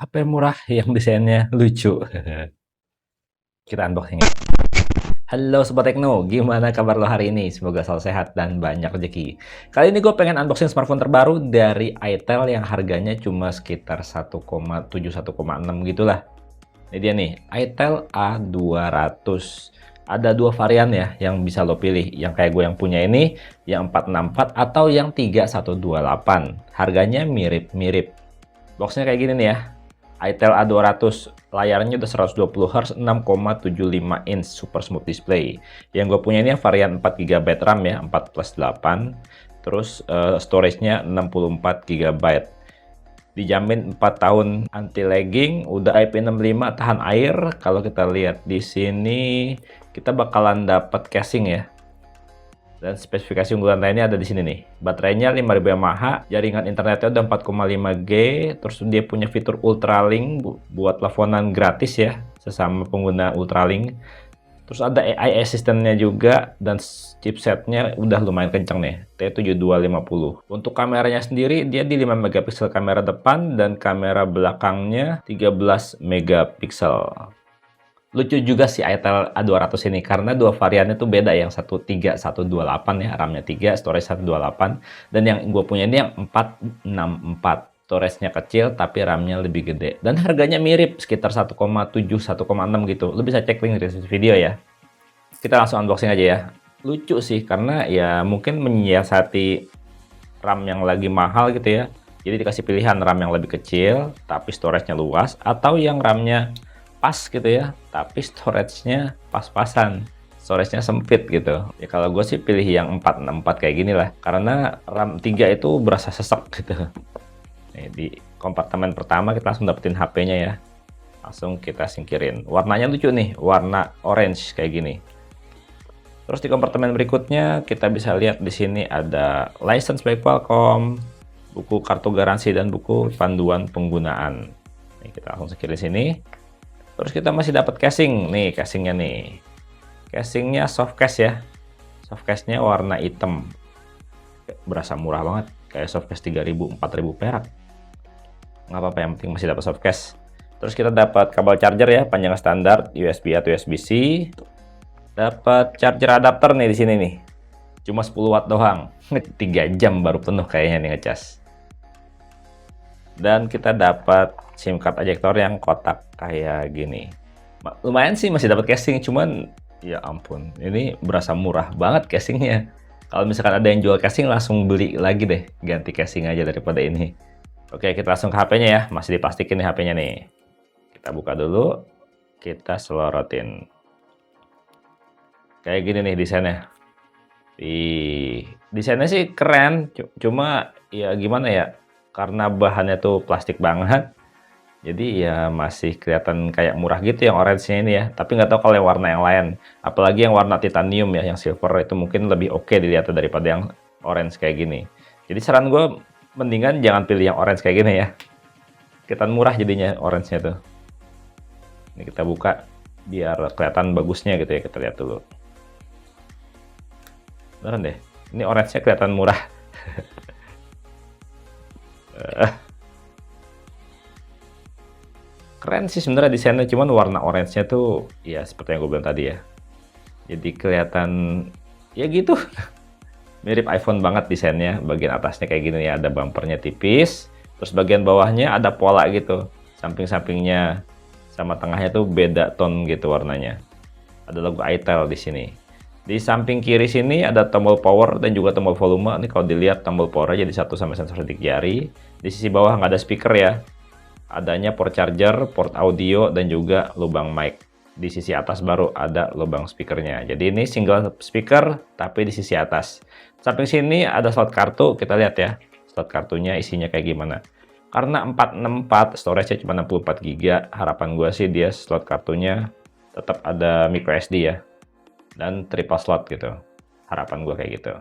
HP murah yang desainnya lucu. Kita unboxing ya. Halo Sobat Tekno, gimana kabar lo hari ini? Semoga selalu sehat dan banyak rezeki. Kali ini gue pengen unboxing smartphone terbaru dari itel yang harganya cuma sekitar 1,7, 1,6 gitulah. Ini dia nih, itel A200. Ada dua varian ya yang bisa lo pilih. Yang kayak gue yang punya ini, yang 464 atau yang 3128. Harganya mirip-mirip. Boxnya kayak gini nih ya. itel A200, layarnya udah 120 Hz, 6,75 inch Super Smooth Display. Yang gue punya ini varian 4 GB RAM ya, 4 plus 8. Terus storage-nya 64 GB. Dijamin 4 tahun anti-lagging, udah IP65 tahan air. Kalau kita lihat di sini, kita bakalan dapat casing ya. Dan spesifikasi unggulan lainnya ada di sini nih. Baterainya 5000 mAh, jaringan internetnya udah 4,5G, terus dia punya fitur Ultralink buat teleponan gratis ya, sesama pengguna Ultralink. Terus ada AI assistant-nya juga, dan chipsetnya udah lumayan kenceng nih, T7250. Untuk kameranya sendiri, dia di 5 megapiksel kamera depan, dan kamera belakangnya 13 megapiksel. Lucu juga si itel A200 ini karena dua variannya tuh beda, yang 13 128 ya, RAM-nya 3, storage 128, dan yang gue punya ini yang 464. Storage-nya kecil tapi RAM-nya lebih gede, dan harganya mirip sekitar 1,7 1,6 gitu. Lu bisa cek link di deskripsi video ya. Kita langsung unboxing aja ya. Lucu sih karena ya mungkin menyiasati RAM yang lagi mahal gitu ya. Jadi dikasih pilihan RAM yang lebih kecil tapi storage-nya luas, atau yang RAM-nya pas gitu ya, tapi storage-nya pas-pasan, storage-nya sempit gitu. Ya kalau gue sih pilih yang 464 kayak gini lah, karena RAM 3 itu berasa sesek gitu. Nih, di kompartemen pertama kita langsung dapetin HP-nya ya. Langsung kita singkirin. Warnanya lucu nih, warna orange kayak gini. Terus di kompartemen berikutnya kita bisa lihat di sini ada license by Qualcomm, buku kartu garansi, dan buku panduan penggunaan. Nih, kita langsung singkirin sini. Terus kita masih dapat casing nih, casingnya nih. Casingnya soft case ya. Soft case-nya warna hitam. Berasa murah banget, kayak soft case 3000, 4000 perak. Nggak apa-apa, yang penting masih dapat soft case. Terus kita dapat kabel charger ya, panjang standar USB atau USB-C. Dapat charger adapter nih di sini nih. Cuma 10 watt doang. 3 jam baru penuh kayaknya nih ngecas. Dan kita dapat SIM card ejector yang kotak kayak gini. Lumayan sih masih dapat casing, cuman ya ampun, ini berasa murah banget casingnya. Kalau misalkan ada yang jual casing, langsung beli lagi deh, ganti casing aja daripada ini. Oke, kita langsung ke HP-nya ya, masih diplastikin nih HP-nya nih. Kita buka dulu, kita selorotin. Kayak gini nih desainnya. Desainnya sih keren, cuma ya gimana ya, karena bahannya tuh plastik banget, jadi ya masih kelihatan kayak murah gitu yang orange-nya ini ya. Tapi nggak tahu kalau yang warna yang lain, apalagi yang warna titanium ya, yang silver itu mungkin lebih oke dilihat daripada yang orange kayak gini. Jadi saran gue, mendingan jangan pilih yang orange kayak gini ya, kelihatan murah jadinya orange-nya tuh. Ini kita buka biar kelihatan bagusnya gitu ya, kita lihat dulu. Beneran deh, ini orange-nya kelihatan murah. Keren sih sebenarnya desainnya, cuman warna orange-nya tuh ya seperti yang gue bilang tadi ya. Jadi kelihatan ya gitu. Mirip iPhone banget desainnya. Bagian atasnya kayak gini ya, ada bumpernya tipis. Terus bagian bawahnya ada pola gitu. Samping-sampingnya sama tengahnya tuh beda tone gitu warnanya. Ada logo itel di sini. Di samping kiri sini ada tombol power dan juga tombol volume. Ini kalau dilihat tombol power jadi satu sama sensor sidik jari. Di sisi bawah nggak ada speaker ya. Adanya port charger, port audio, dan juga lubang mic. Di sisi atas baru ada lubang speakernya. Jadi ini single speaker tapi di sisi atas. Samping sini ada slot kartu, kita lihat ya. Slot kartunya isinya kayak gimana. Karena 464, storage-nya cuma 64 GB, harapan gue sih dia slot kartunya tetap ada micro SD ya. Dan triple slot gitu. Harapan gue kayak gitu.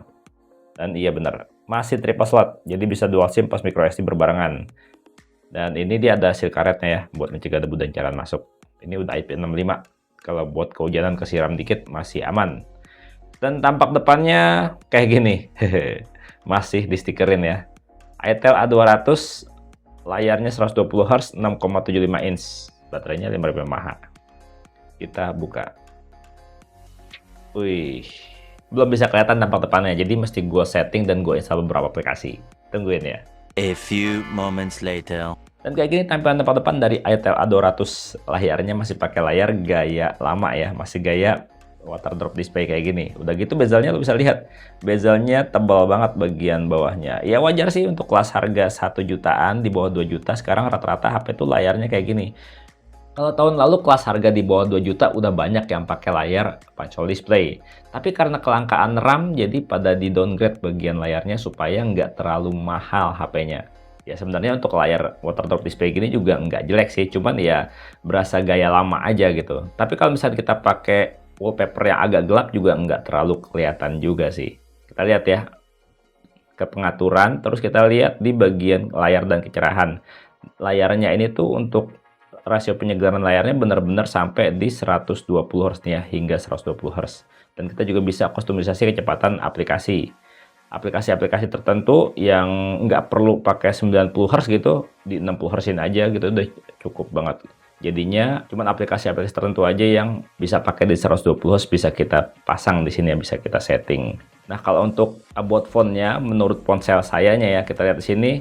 Dan iya bener, masih triple slot. Jadi bisa dual SIM pas micro SD berbarengan. Dan ini dia ada seal karetnya ya, buat mencegah debu dan cairan masuk. Ini udah IP65. Kalau buat kehujanan kesiram dikit masih aman. Dan tampak depannya kayak gini. Masih di stikerin ya. itel A200 Layarnya 120 Hz, 6,75 inch. Baterainya 5000 mAh. Kita buka. Wih, belum bisa kelihatan tampak depannya, jadi mesti gue setting dan gue install beberapa aplikasi. Tungguin ya. A few moments later. Dan kayak gini tampilan tampak depan dari Itel A200. Layarnya masih pakai layar gaya lama ya, masih gaya waterdrop display kayak gini. Udah gitu bezelnya lo bisa lihat, bezelnya tebal banget bagian bawahnya. Ya wajar sih untuk kelas harga 1 jutaan, di bawah 2 juta, sekarang rata-rata HP tuh layarnya kayak gini. Kalau tahun lalu kelas harga di bawah 2 juta udah banyak yang pakai layar punch hole display. Tapi karena kelangkaan RAM, jadi pada di downgrade bagian layarnya supaya nggak terlalu mahal HP-nya. Ya sebenarnya untuk layar waterdrop display gini juga nggak jelek sih, cuman ya berasa gaya lama aja gitu. Tapi kalau misalnya kita pakai wallpaper yang agak gelap juga nggak terlalu kelihatan juga sih. Kita lihat ya ke pengaturan, terus kita lihat di bagian layar dan kecerahan. Layarnya ini tuh untuk rasio penyegaran layarnya benar-benar sampai di 120 Hz nih ya, hingga 120 Hz. Dan kita juga bisa kustomisasi kecepatan aplikasi. Aplikasi-aplikasi tertentu yang nggak perlu pakai 90 Hz gitu, di 60 Hz aja gitu udah cukup banget. Jadinya cuman aplikasi-aplikasi tertentu aja yang bisa pakai di 120 Hz bisa kita pasang di sini ya, bisa kita setting. Nah, kalau untuk about font-nya menurut ponsel sayanya ya, kita lihat di sini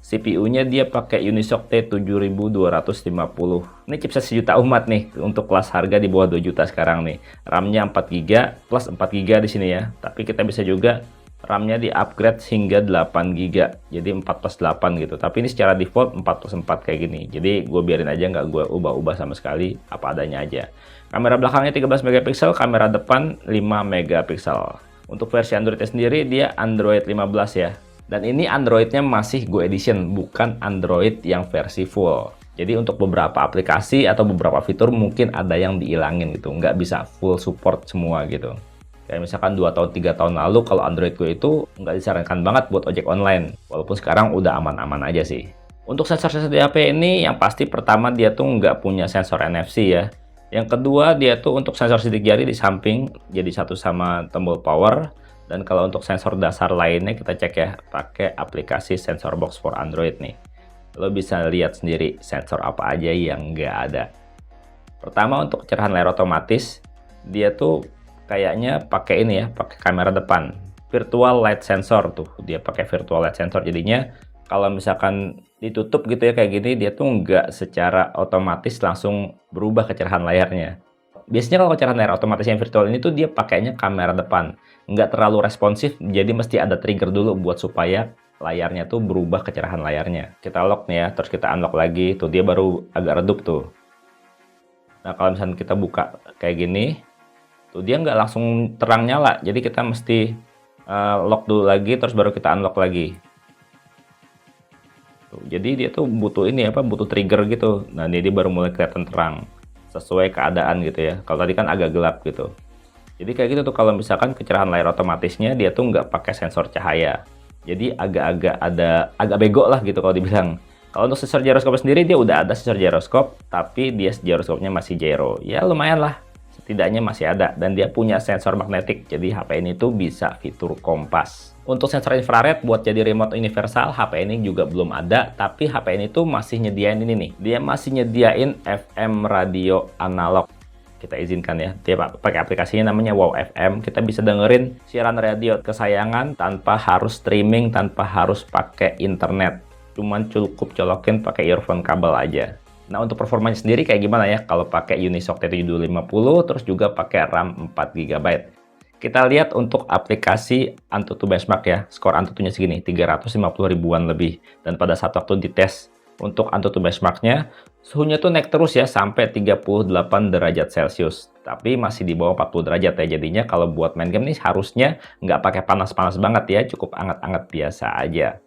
CPU-nya dia pakai Unisoc T7250. Ini chipset sejuta umat nih untuk kelas harga di bawah 2 juta sekarang nih. RAM-nya 4GB plus 4GB di sini ya. Tapi kita bisa juga RAM-nya di-upgrade hingga 8GB. Jadi 4 plus 8 gitu. Tapi ini secara default 4 plus 4 kayak gini. Jadi gue biarin aja, nggak gue ubah-ubah sama sekali, apa adanya aja. Kamera belakangnya 13 megapiksel, kamera depan 5 megapiksel. Untuk versi Android sendiri dia Android 15 ya. Dan ini Android-nya masih Go Edition, bukan Android yang versi full. Jadi untuk beberapa aplikasi atau beberapa fitur mungkin ada yang dihilangin gitu, nggak bisa full support semua gitu. Kayak misalkan 2 tahun 3 tahun lalu kalau Android Go itu nggak disarankan banget buat ojek online, walaupun sekarang udah aman-aman aja sih. Untuk sensor-sensor di HP ini yang pasti pertama dia tuh nggak punya sensor NFC ya. Yang kedua dia tuh untuk sensor sidik jari di samping jadi satu sama tombol power. Dan kalau untuk sensor dasar lainnya kita cek ya pakai aplikasi Sensor Box for Android nih. Lo bisa lihat sendiri sensor apa aja yang nggak ada. Pertama untuk kecerahan layar otomatis, dia tuh kayaknya pakai ini ya, pakai kamera depan. Virtual light sensor tuh, dia pakai virtual light sensor. Jadinya kalau misalkan ditutup gitu ya kayak gini, dia tuh nggak secara otomatis langsung berubah kecerahan layarnya. Biasanya kalau kecerahan layar otomatis yang virtual ini tuh dia pakainya kamera depan, nggak terlalu responsif, jadi mesti ada trigger dulu buat supaya layarnya tuh berubah kecerahan layarnya. Kita lock nih ya, terus kita unlock lagi, tuh dia baru agak redup tuh. Nah kalau misalnya kita buka kayak gini, tuh dia nggak langsung terang nyala, jadi kita mesti lock dulu lagi, terus baru kita unlock lagi. Tuh, jadi dia tuh butuh ini apa, butuh trigger gitu. Nah dia baru mulai kelihatan terang sesuai keadaan gitu ya. Kalau tadi kan agak gelap gitu. Jadi kayak gitu tuh kalau misalkan kecerahan layar otomatisnya dia tuh nggak pakai sensor cahaya. Jadi agak bego lah gitu kalau dibilang. Kalau untuk sensor gyroscope sendiri dia udah ada sensor gyroscope, tapi dia gyroscope-nya masih gyro. Ya lumayan lah. Setidaknya masih ada dan dia punya sensor magnetik. Jadi HP ini tuh bisa fitur kompas. Untuk sensor infrared buat jadi remote universal, HP ini juga belum ada, tapi HP ini tuh masih nyediain ini nih. Dia masih nyediain FM radio analog. Kita izinkan ya, dia pakai aplikasinya namanya Wow FM. Kita bisa dengerin siaran radio kesayangan tanpa harus streaming, tanpa harus pakai internet. Cuman cukup colokin pakai earphone kabel aja. Nah untuk performanya sendiri kayak gimana ya kalau pakai Unisoc T7250 terus juga pakai RAM 4GB. Kita lihat untuk aplikasi Antutu benchmark ya, skor Antutunya segini, 350 ribuan lebih. Dan pada saat waktu dites untuk Antutu benchmarknya, suhunya tuh naik terus ya sampai 38 derajat Celcius. Tapi masih di bawah 40 derajat ya, jadinya kalau buat main game nih harusnya nggak pakai panas-panas banget ya, cukup anget-anget biasa aja.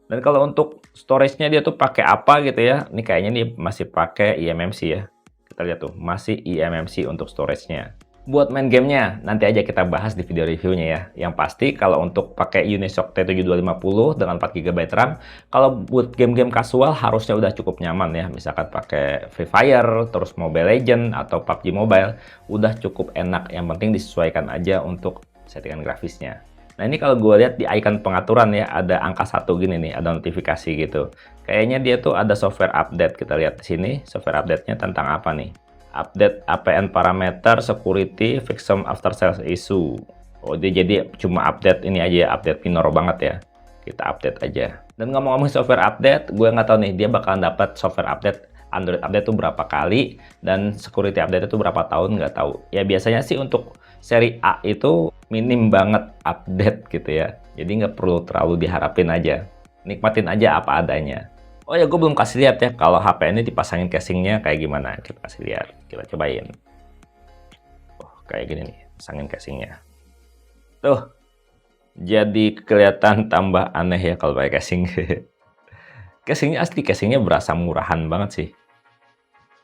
Dan kalau untuk storage-nya dia tuh pakai apa gitu ya, ini kayaknya nih masih pakai eMMC ya. Kita lihat tuh, masih eMMC untuk storage-nya. Buat main gamenya, nanti aja kita bahas di video reviewnya ya. Yang pasti kalau untuk pakai Unisoc T7250 dengan 4GB RAM, kalau buat game-game kasual harusnya udah cukup nyaman ya. Misalkan pakai Free Fire, terus Mobile Legends, atau PUBG Mobile, udah cukup enak. Yang penting disesuaikan aja untuk settingan grafisnya. Nah ini kalau gue lihat di icon pengaturan ya, ada angka 1 gini nih, ada notifikasi gitu. Kayaknya dia tuh ada software update. Kita lihat di sini, software update-nya tentang apa nih? Update APN parameter, security, fix some after sales issue. Oh, dia jadi cuma update ini aja ya, update minor banget ya. Kita update aja. Dan ngomong-ngomong software update, gue nggak tahu nih dia bakalan dapat software update Android update tuh berapa kali dan security update itu berapa tahun, nggak tahu. Ya biasanya sih untuk seri A itu minim banget update gitu ya. Jadi nggak perlu terlalu diharapin aja. Nikmatin aja apa adanya. Oh ya, gue belum kasih lihat ya kalau HP ini dipasangin casingnya kayak gimana. Kita kasih lihat, kita cobain. Oh, kayak gini nih, pasangin casingnya. Tuh, jadi kelihatan tambah aneh ya kalau pakai casing. Casingnya asli, casingnya berasa murahan banget sih.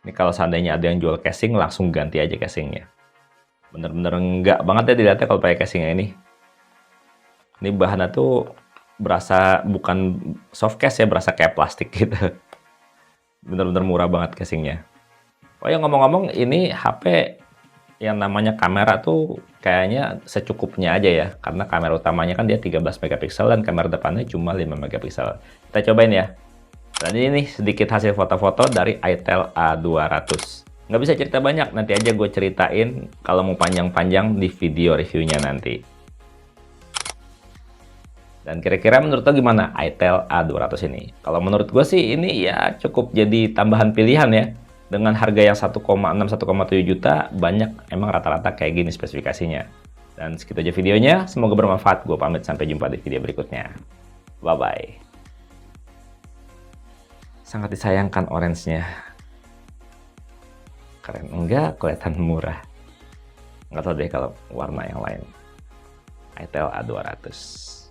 Ini kalau seandainya ada yang jual casing, langsung ganti aja casingnya. Bener-bener enggak banget ya dilihatnya kalau pakai casingnya ini. Ini bahannya tuh berasa bukan soft case ya, berasa kayak plastik gitu. Bener-bener murah banget casingnya. Oh ya, ngomong-ngomong, ini HP yang namanya kamera tuh kayaknya secukupnya aja ya. Karena kamera utamanya kan dia 13 megapiksel dan kamera depannya cuma 5 megapiksel. Kita cobain ya. Dan ini nih sedikit hasil foto-foto dari itel A200. Nggak bisa cerita banyak, nanti aja gue ceritain kalau mau panjang-panjang di video reviewnya nanti. Dan kira-kira menurut lo gimana itel A200 ini? Kalau menurut gue sih ini ya cukup jadi tambahan pilihan ya. Dengan harga yang 1,6-1,7 juta, banyak emang rata-rata kayak gini spesifikasinya. Dan segitu aja videonya, semoga bermanfaat. Gue pamit, sampai jumpa di video berikutnya. Bye-bye. Sangat disayangkan orange-nya. Keren enggak, kelihatan murah. Nggak tahu deh kalau warna yang lain. itel A200.